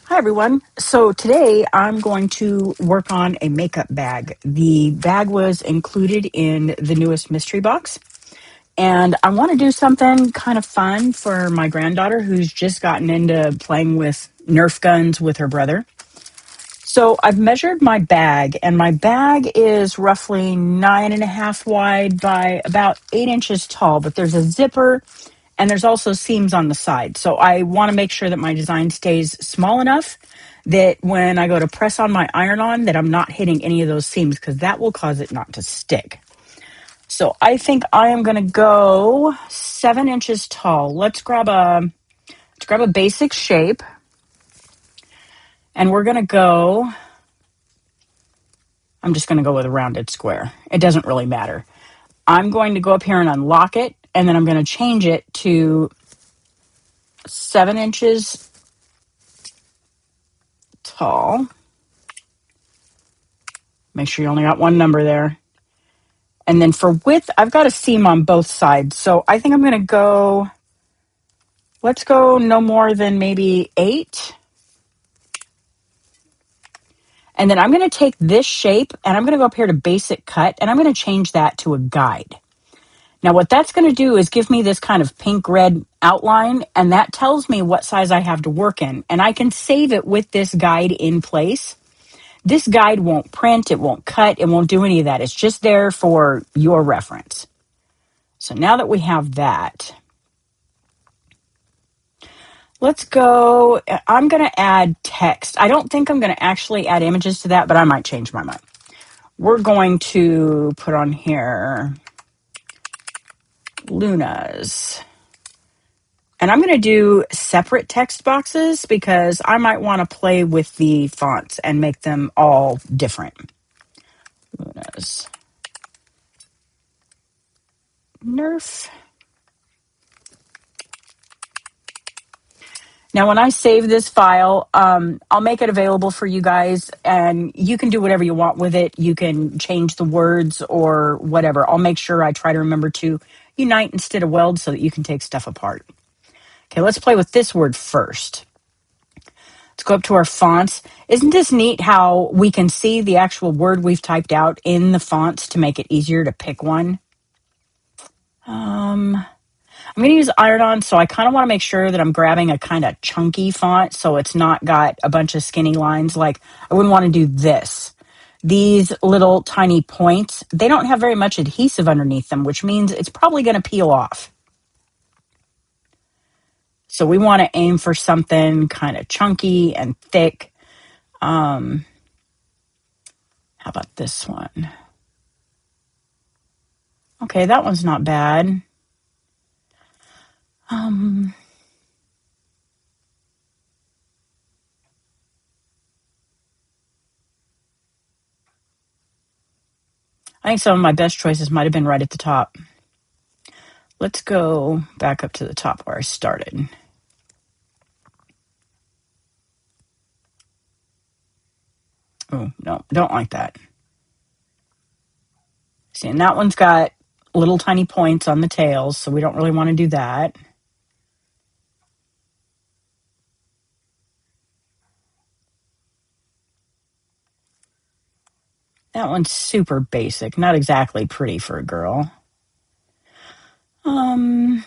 Hi, everyone. So today I'm going to work on a makeup bag. The bag was included in the newest mystery box, and I want to do something kind of fun for my granddaughter who's just gotten into playing with Nerf guns with her brother. So I've measured my bag, and my bag is roughly 9.5 wide by about 8 inches tall, but there's a zipper and there's also seams on the side. So I want to make sure that my design stays small enough that when I go to press on my iron-on that I'm not hitting any of those seams, because that will cause it not to stick. So I think I am going to go 7 inches tall. Let's grab a basic shape, and we're going to go. I'm just going to go with a rounded square. It doesn't really matter. I'm going to go up here and unlock it, and then I'm going to change it to 7 inches tall. Make sure you only got one number there. And then for width, I've got a seam on both sides. So I think I'm going to go, let's go no more than maybe 8. And then I'm going to take this shape and I'm going to go up here to basic cut and I'm going to change that to a guide. Now what that's going to do is give me this kind of pink red outline, and that tells me what size I have to work in. And I can save it with this guide in place. This guide won't print, it won't cut, it won't do any of that. It's just there for your reference. So now that we have that, let's go. I'm going to add text. I don't think I'm going to actually add images to that, but I might change my mind. We're going to put on here Luna's. And I'm going to do separate text boxes because I might want to play with the fonts and make them all different. Luna's Nerf. Now, when I save this file, I'll make it available for you guys, and you can do whatever you want with it. You can change the words or whatever. I'll make sure I try to remember to unite instead of weld so that you can take stuff apart. Okay, let's play with this word first. Let's go up to our fonts. Isn't this neat how we can see the actual word we've typed out in the fonts to make it easier to pick one? I'm going to use iron-on, so I kind of want to make sure that I'm grabbing a kind of chunky font so it's not got a bunch of skinny lines. Like, I wouldn't want to do this. These little tiny points, they don't have very much adhesive underneath them, which means it's probably going to peel off. So we want to aim for something kind of chunky and thick. How about this one? Okay, that one's not bad. I think some of my best choices might have been right at the top. Let's go back up to the top where I started. Oh, no, don't like that. See, and that one's got little tiny points on the tails, so we don't really want to do that. That one's super basic, not exactly pretty for a girl. And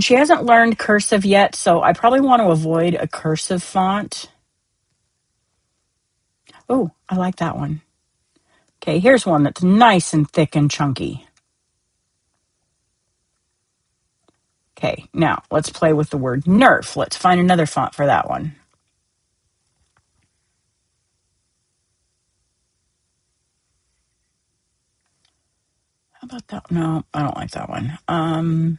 she hasn't learned cursive yet, so I probably want to avoid a cursive font. Oh, I like that one. Okay, here's one that's nice and thick and chunky. Okay, now let's play with the word Nerf. Let's find another font for that one. How about that? No, I don't like that one.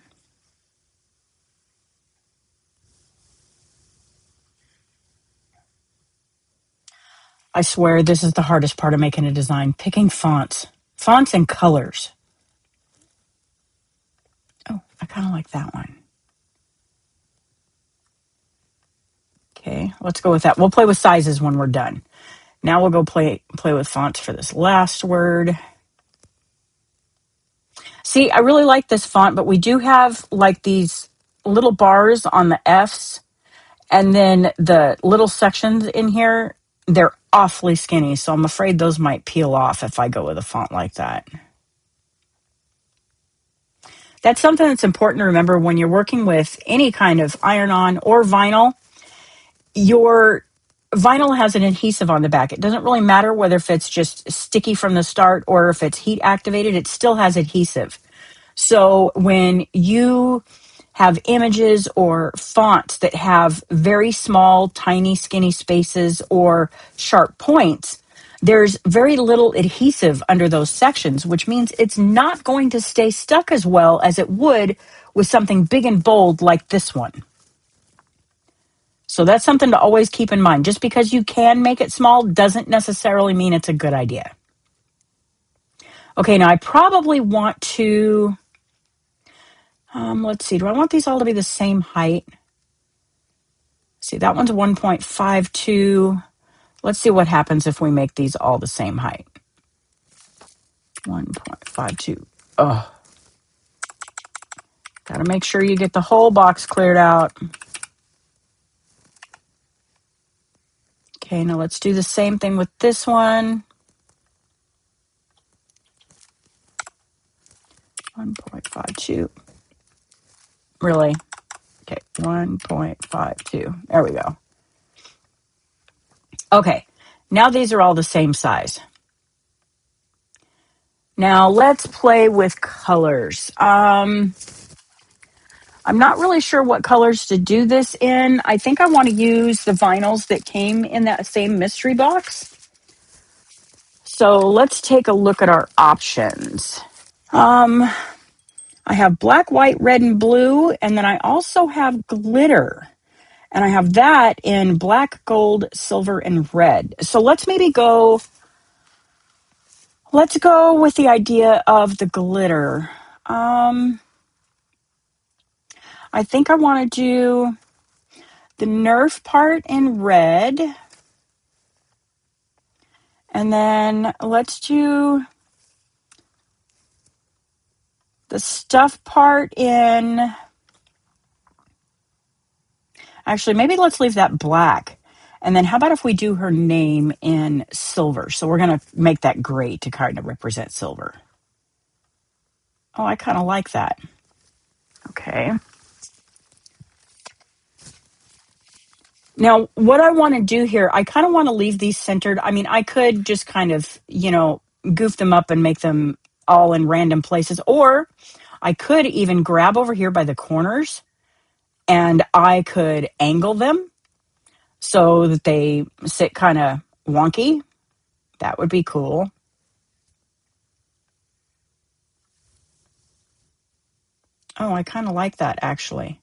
I swear this is the hardest part of making a design, picking fonts. Fonts and colors. Oh, I kind of like that one. Okay, let's go with that. We'll play with sizes when we're done. Now we'll go play with fonts for this last word. See, I really like this font, but we do have like these little bars on the F's, and then the little sections in here, they're awfully skinny. So I'm afraid those might peel off if I go with a font like that. That's something that's important to remember when you're working with any kind of iron-on or vinyl. Your vinyl has an adhesive on the back. It doesn't really matter whether if it's just sticky from the start or if it's heat activated, it still has adhesive. So when you have images or fonts that have very small, tiny, skinny spaces or sharp points, there's very little adhesive under those sections, which means it's not going to stay stuck as well as it would with something big and bold like this one. So that's something to always keep in mind. Just because you can make it small doesn't necessarily mean it's a good idea. Okay, now I probably want to, let's see, do I want these all to be the same height? See, that one's 1.52. Let's see what happens if we make these all the same height. 1.52. Oh, gotta make sure you get the whole box cleared out. Okay, now let's do the same thing with this one. 1.52. Really? Okay, 1.52. There we go. Okay, now these are all the same size. Now let's play with colors. I'm not really sure what colors to do this in. I think I want to use the vinyls that came in that same mystery box. So let's take a look at our options. I have black, white, red, and blue, and then I also have glitter. And I have that in black, gold, silver, and red. So let's go with the idea of the glitter. I think I want to do the Nerf part in red. And then let's do the stuff part in... Actually, maybe let's leave that black. And then how about if we do her name in silver? So we're going to make that gray to kind of represent silver. Oh, I kind of like that. Okay. Now, what I want to do here, I kind of want to leave these centered. I mean, I could just kind of, goof them up and make them all in random places. Or I could even grab over here by the corners and I could angle them so that they sit kind of wonky. That would be cool. Oh, I kind of like that, actually.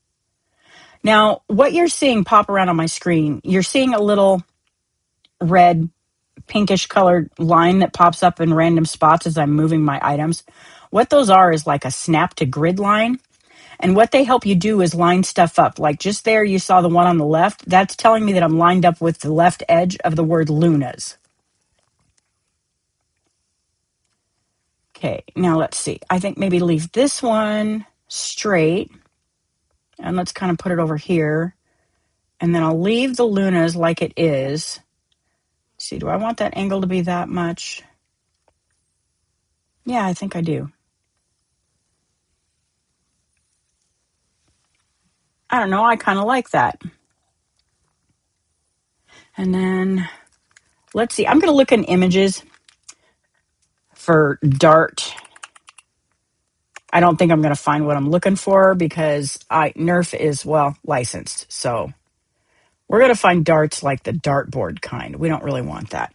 Now, what you're seeing pop around on my screen, you're seeing a little red, pinkish colored line that pops up in random spots as I'm moving my items. What those are is like a snap to grid line. And what they help you do is line stuff up. Like just there, you saw the one on the left. That's telling me that I'm lined up with the left edge of the word Luna's. Okay, now let's see. I think maybe leave this one straight. And let's kind of put it over here. And then I'll leave the Luna's like it is. Let's see, do I want that angle to be that much? Yeah, I think I do. I don't know, I kind of like that. And then, let's see, I'm going to look in images for dart. I don't think I'm going to find what I'm looking for because Nerf is, licensed. So we're going to find darts like the dartboard kind. We don't really want that.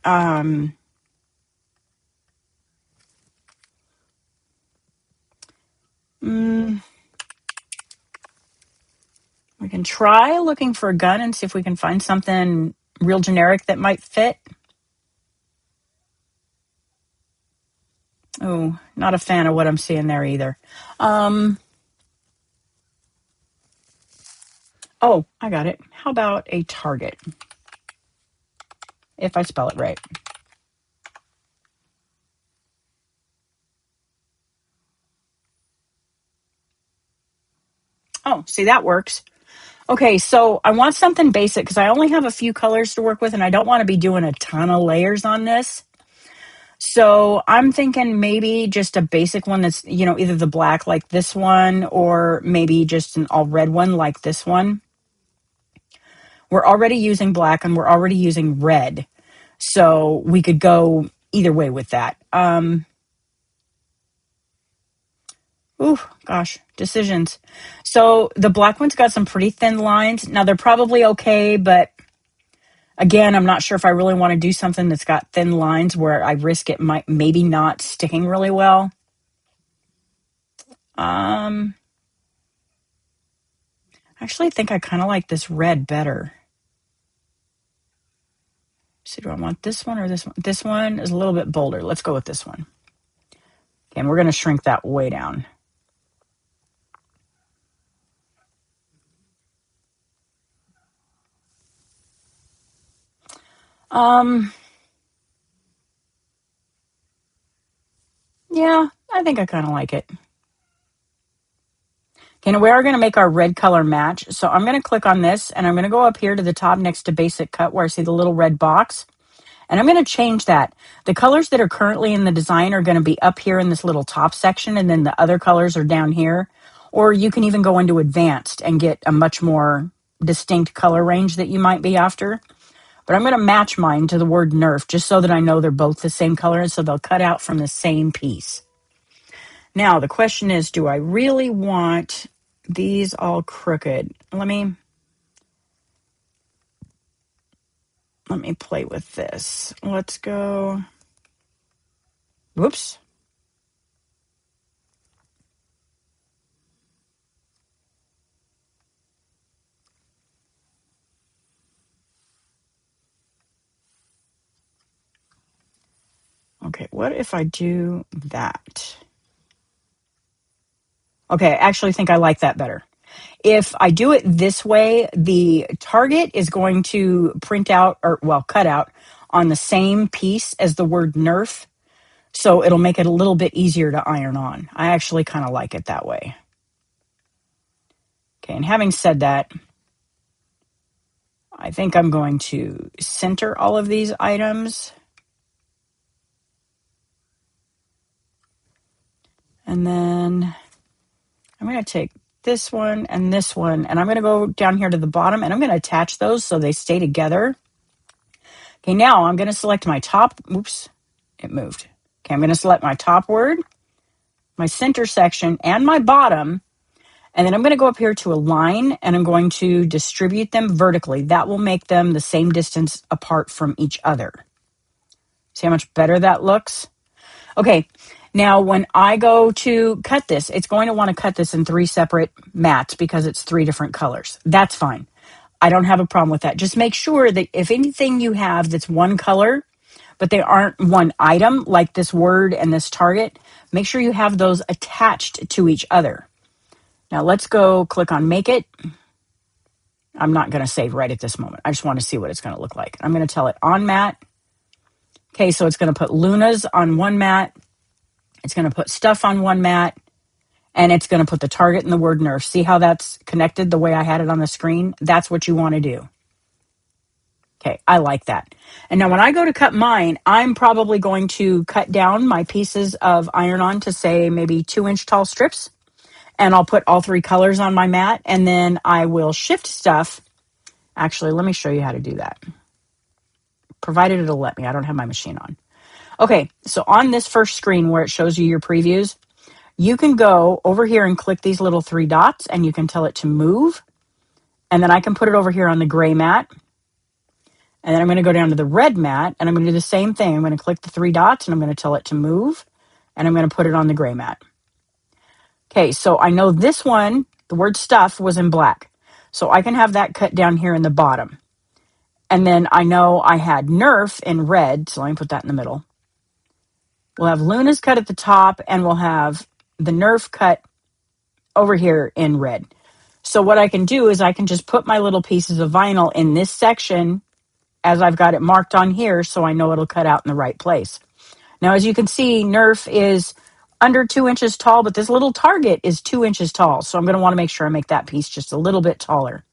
We can try looking for a gun and see if we can find something real generic that might fit. Oh, not a fan of what I'm seeing there either. Oh, I got it. How about a target? If I spell it right. Oh, see, that works. Okay, so I want something basic because I only have a few colors to work with and I don't want to be doing a ton of layers on this. So I'm thinking maybe just a basic one that's, either the black like this one or maybe just an all red one like this one. We're already using black and we're already using red. So we could go either way with that. Ooh, gosh, decisions. So the black one's got some pretty thin lines. Now they're probably okay, but again, I'm not sure if I really want to do something that's got thin lines where I risk it might maybe not sticking really well. Um, Actually, I think I kind of like this red better. So do I want this one or this one? This one is a little bit bolder. Let's go with this one. And we're going to shrink that way down. Yeah, I think I kind of like it. Okay, now we are going to make our red color match. So I'm going to click on this and I'm going to go up here to the top next to basic cut where I see the little red box. And I'm going to change that. The colors that are currently in the design are going to be up here in this little top section, and then the other colors are down here. Or you can even go into advanced and get a much more distinct color range that you might be after. But I'm going to match mine to the word Nerf just so that I know they're both the same color, and so they'll cut out from the same piece. Now, the question is, do I really want these all crooked? Let me play with this. Let's go. Whoops. Okay, what if I do that? Okay, I actually think I like that better. If I do it this way, the target is going to print out cut out on the same piece as the word Nerf. So it'll make it a little bit easier to iron on. I actually kind of like it that way. Okay, and having said that, I think I'm going to center all of these items. And then I'm going to take this one, and I'm going to go down here to the bottom, and I'm going to attach those so they stay together. Okay, now I'm going to select my top. Oops, it moved. Okay, I'm going to select my top word, my center section, and my bottom. And then I'm going to go up here to align, and I'm going to distribute them vertically. That will make them the same distance apart from each other. See how much better that looks? Okay, now when I go to cut this, it's going to want to cut this in 3 separate mats because it's 3 different colors. That's fine. I don't have a problem with that. Just make sure that if anything you have that's one color, but they aren't one item, like this word and this target, make sure you have those attached to each other. Now let's go click on Make It. I'm not going to save right at this moment. I just want to see what it's going to look like. I'm going to tell it on mat. Okay, so it's going to put Luna's on one mat. It's going to put stuff on one mat. And it's going to put the target and the word Nerf. See how that's connected the way I had it on the screen? That's what you want to do. Okay, I like that. And now when I go to cut mine, I'm probably going to cut down my pieces of iron-on to, say, maybe 2-inch tall strips. And I'll put all 3 colors on my mat. And then I will shift stuff. Actually, let me show you how to do that. Provided it'll let me. I don't have my machine on. Okay, so on this first screen where it shows you your previews, you can go over here and click these little 3 dots, and you can tell it to move. And then I can put it over here on the gray mat. And then I'm going to go down to the red mat, and I'm going to do the same thing. I'm going to click the 3 dots, and I'm going to tell it to move. And I'm going to put it on the gray mat. Okay, so I know this one, the word stuff, was in black. So I can have that cut down here in the bottom. And then I know I had Nerf in red, so let me put that in the middle. We'll have Luna's cut at the top, and we'll have the Nerf cut over here in red. So what I can do is I can just put my little pieces of vinyl in this section as I've got it marked on here so I know it'll cut out in the right place. Now, as you can see, Nerf is under 2 inches tall, but this little target is 2 inches tall. So I'm going to want to make sure I make that piece just a little bit taller.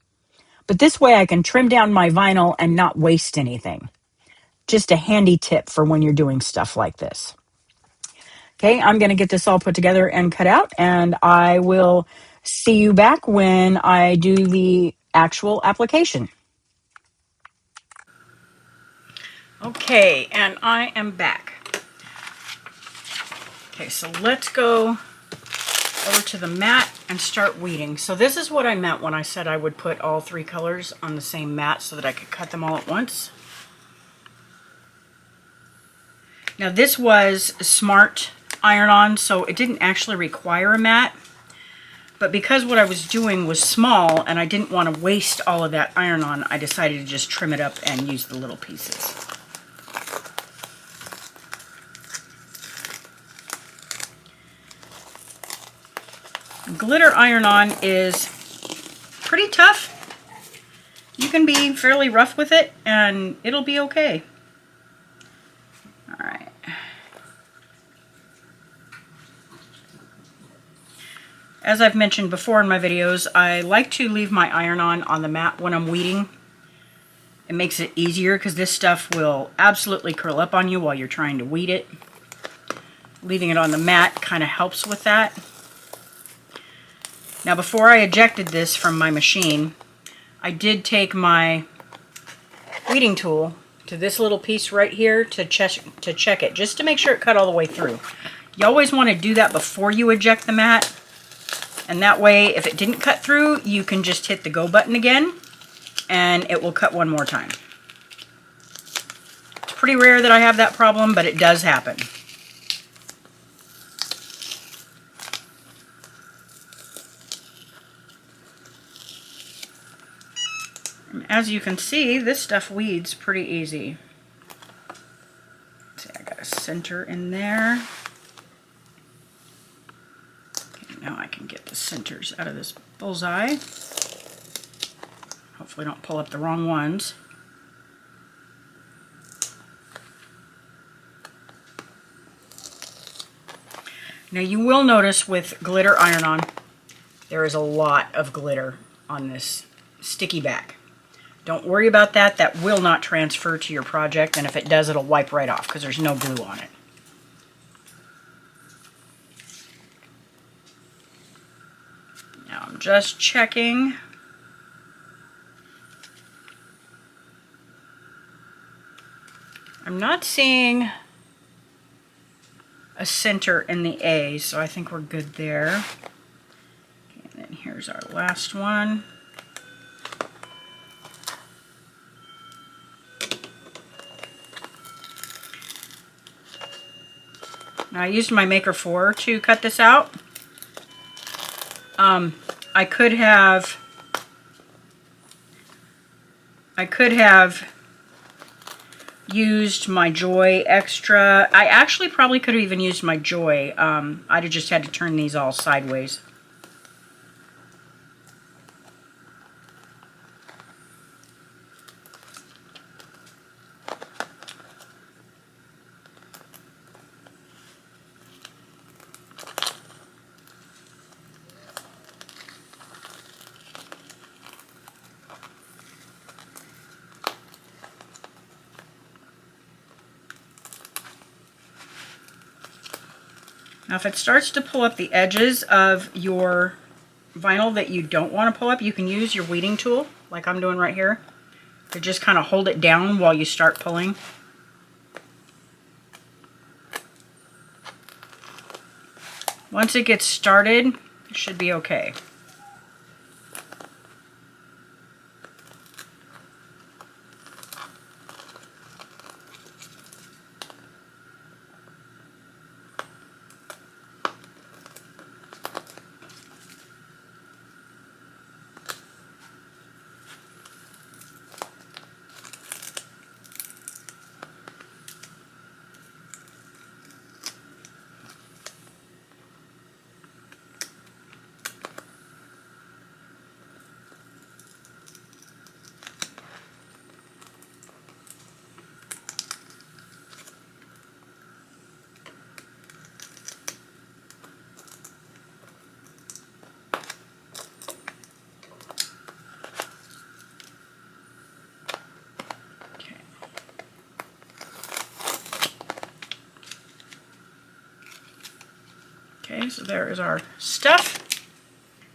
But this way I can trim down my vinyl and not waste anything. Just a handy tip for when you're doing stuff like this. Okay, I'm going to get this all put together and cut out, and I will see you back when I do the actual application. Okay, and I am back. Okay, so let's go over to the mat and start weeding. So this is what I meant when I said I would put all 3 colors on the same mat so that I could cut them all at once. Now this was smart iron-on, so it didn't actually require a mat. But because what I was doing was small and I didn't want to waste all of that iron-on, I decided to just trim it up and use the little pieces. Glitter iron-on is pretty tough. You can be fairly rough with it and it'll be okay. All right. As I've mentioned before in my videos, I like to leave my iron-on on the mat when I'm weeding. It makes it easier because this stuff will absolutely curl up on you while you're trying to weed it. Leaving it on the mat kind of helps with that. Now before I ejected this from my machine, I did take my weeding tool to this little piece right here to check it, just to make sure it cut all the way through. You always want to do that before you eject the mat, and that way if it didn't cut through, you can just hit the go button again and it will cut one more time. It's pretty rare that I have that problem, but it does happen. As you can see, this stuff weeds pretty easy. See, I got a center in there. Okay, now I can get the centers out of this bullseye. Hopefully don't pull up the wrong ones. Now you will notice with glitter iron-on, there is a lot of glitter on this sticky back. Don't worry about that. That will not transfer to your project, and if it does, it'll wipe right off because there's no glue on it. Now I'm just checking. I'm not seeing a center in the A, so I think we're good there. Okay, and then here's our last one. Now I used my Maker 4 to cut this out. I could have used my Joy Extra. I actually probably could have even used my Joy. I'd have just had to turn these all sideways. Now if it starts to pull up the edges of your vinyl that you don't want to pull up, you can use your weeding tool, like I'm doing right here, to just kind of hold it down while you start pulling. Once it gets started, it should be okay. Okay, so there is our stuff.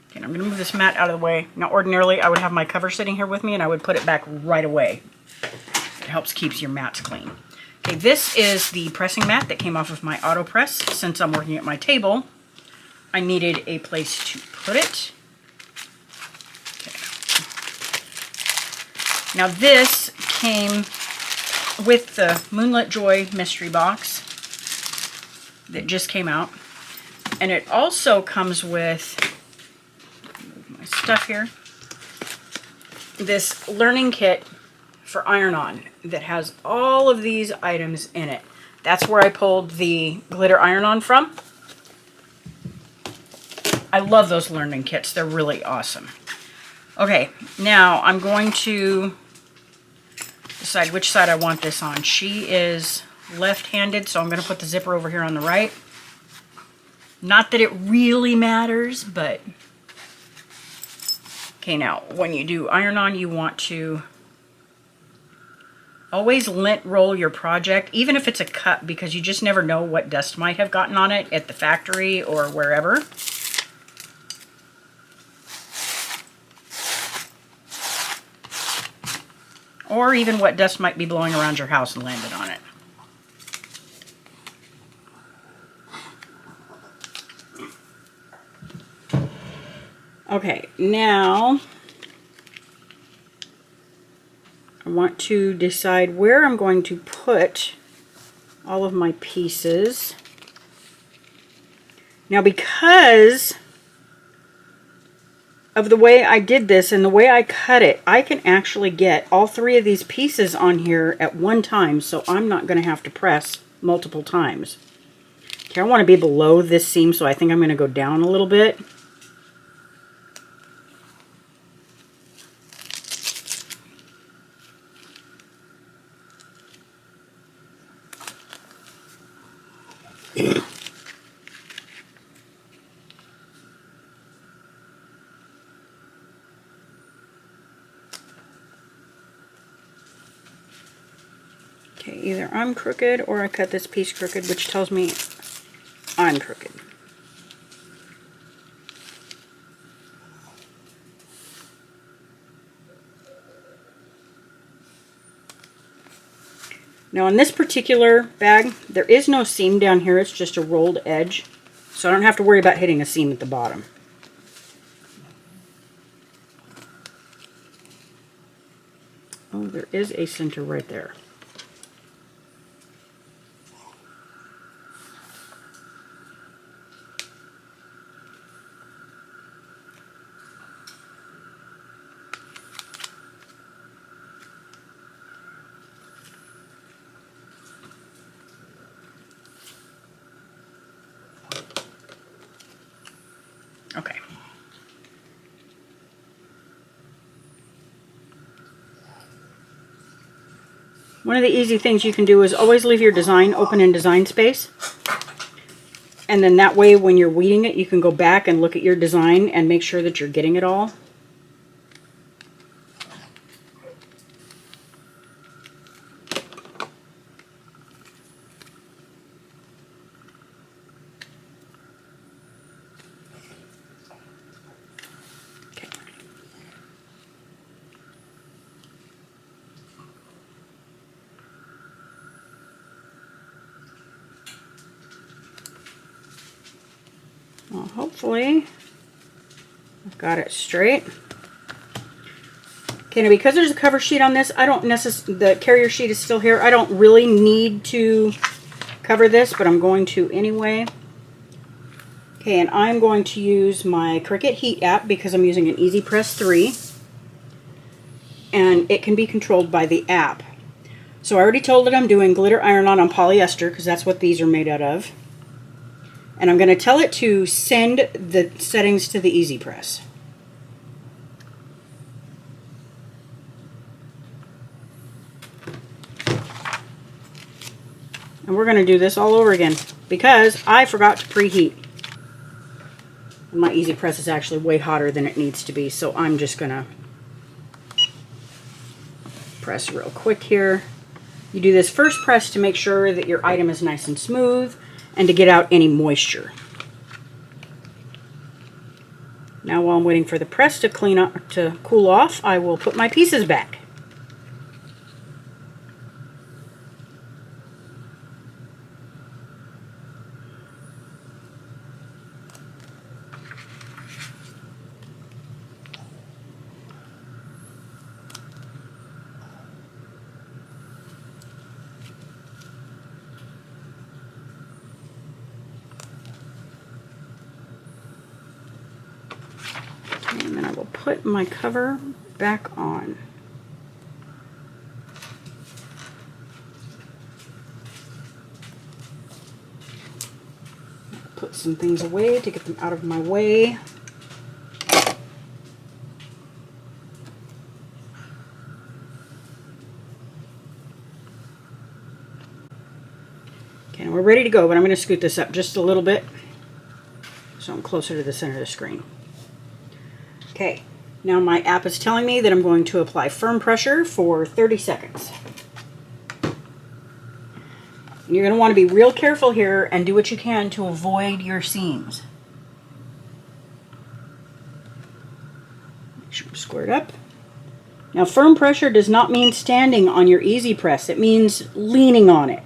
Okay, and I'm going to move this mat out of the way. Now, ordinarily, I would have my cover sitting here with me, and I would put it back right away. It helps keeps your mats clean. Okay, this is the pressing mat that came off of my AutoPress. Since I'm working at my table, I needed a place to put it. Okay. Now, this came with the Moonlit Joy Mystery Box that just came out. And it also comes with, move my stuff here, this learning kit for iron-on that has all of these items in it. That's where I pulled the glitter iron-on from. I love those learning kits. They're really awesome. Okay, now I'm going to decide which side I want this on. She is left-handed, so I'm going to put the zipper over here on the right. Not that it really matters, but... Okay, now, when you do iron-on, you want to always lint roll your project, even if it's a cut, because you just never know what dust might have gotten on it at the factory or wherever. Or even what dust might be blowing around your house and landed on it. Okay, now I want to decide where I'm going to put all of my pieces. Now, because of the way I did this and the way I cut it, I can actually get all three of these pieces on here at one time, so I'm not going to have to press multiple times. Okay, I want to be below this seam, so I think I'm going to go down a little bit. Okay, either I'm crooked or I cut this piece crooked, which tells me I'm crooked. Now on this particular bag, there is no seam down here, it's just a rolled edge. So I don't have to worry about hitting a seam at the bottom. Oh, there is a center right there. Okay. One of the easy things you can do is always leave your design open in design space. And then that way when you're weeding it, you can go back and look at your design and make sure that you're getting it all. Well, hopefully I've got it straight. Okay, now because there's a cover sheet on this, I don't the carrier sheet is still here. I don't really need to cover this, but I'm going to anyway. Okay, and I'm going to use my Cricut Heat app because I'm using an Easy Press 3. And it can be controlled by the app. So I already told it I'm doing glitter iron-on polyester because that's what these are made out of. And I'm going to tell it to send the settings to the Easy Press. And we're going to do this all over again because I forgot to preheat. And my Easy Press is actually way hotter than it needs to be, so I'm just going to press real quick here. You do this first press to make sure that your item is nice and smooth and to get out any moisture. Now while I'm waiting for the press to cool off, I will put my pieces back. And then I will put my cover back on. Put some things away to get them out of my way. Okay, we're ready to go, but I'm going to scoot this up just a little bit so I'm closer to the center of the screen. Okay, now my app is telling me that I'm going to apply firm pressure for 30 seconds. And you're going to want to be real careful here and do what you can to avoid your seams. Make sure I'm squared up. Now, firm pressure does not mean standing on your easy press. It means leaning on it.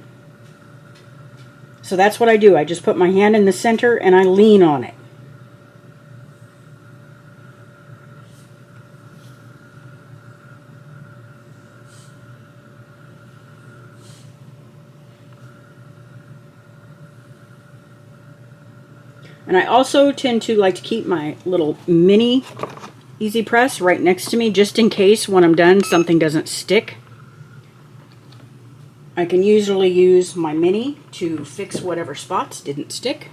So that's what I do. I just put my hand in the center and I lean on it. And I also tend to like to keep my little mini easy press right next to me just in case when I'm done something doesn't stick. I can usually use my mini to fix whatever spots didn't stick.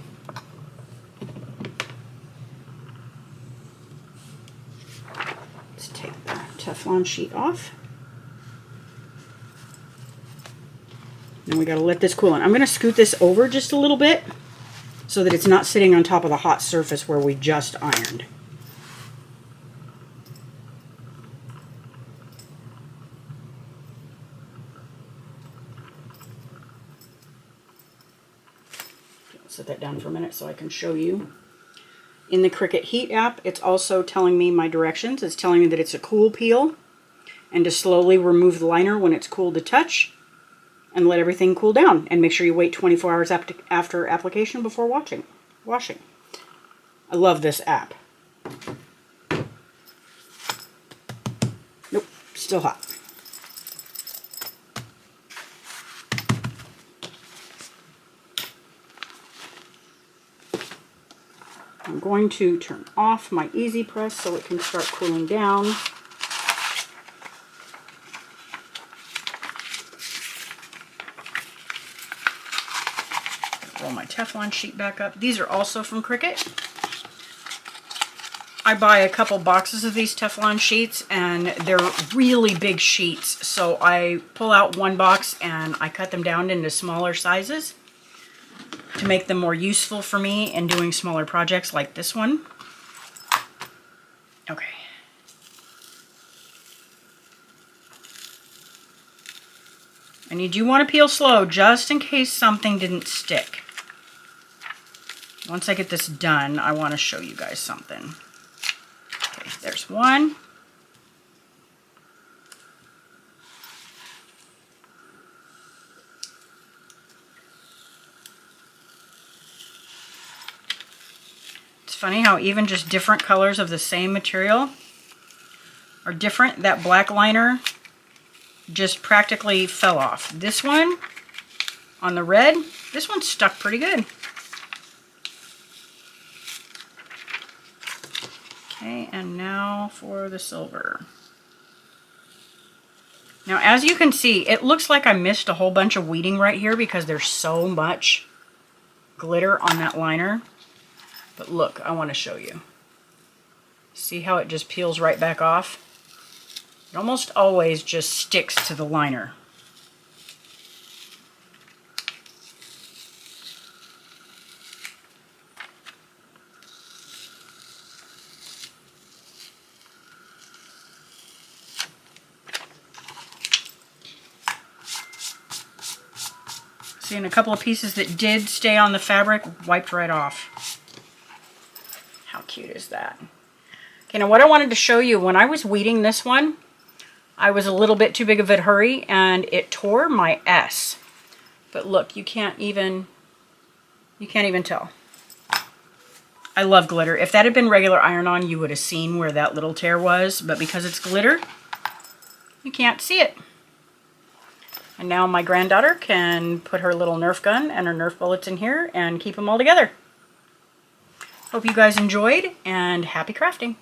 Let's take the Teflon sheet off. Then we got to let this cool. And I'm going to scoot this over just a little bit so that it's not sitting on top of the hot surface where we just ironed. Set that down for a minute so I can show you. In the Cricut Heat app, it's also telling me my directions. It's telling me that it's a cool peel and to slowly remove the liner when it's cool to touch and let everything cool down. And make sure you wait 24 hours after application before washing. I love this app. Nope, still hot. I'm going to turn off my easy press so it can start cooling down. Roll my Teflon sheet back up. These are also from Cricut. I buy a couple boxes of these Teflon sheets and they're really big sheets. So I pull out one box and I cut them down into smaller sizes to make them more useful for me in doing smaller projects like this one. Okay. And you do want to peel slow just in case something didn't stick. Once I get this done, I want to show you guys something. Okay, there's one. It's funny how even just different colors of the same material are different. That black liner just practically fell off. This one on the red, this one stuck pretty good. Okay, and now for the silver. Now, as you can see, it looks like I missed a whole bunch of weeding right here because there's so much glitter on that liner. But look, I want to show you. See how it just peels right back off? It almost always just sticks to the liner. See, and a couple of pieces that did stay on the fabric wiped right off. How cute is that? Okay, now what I wanted to show you, when I was weeding this one, I was a little bit too big of a hurry and it tore my S. But look, you can't even tell. I love glitter. If that had been regular iron-on, you would have seen where that little tear was, but because it's glitter, you can't see it. And now my granddaughter can put her little Nerf gun and her Nerf bullets in here and keep them all together. Hope you guys enjoyed, and happy crafting.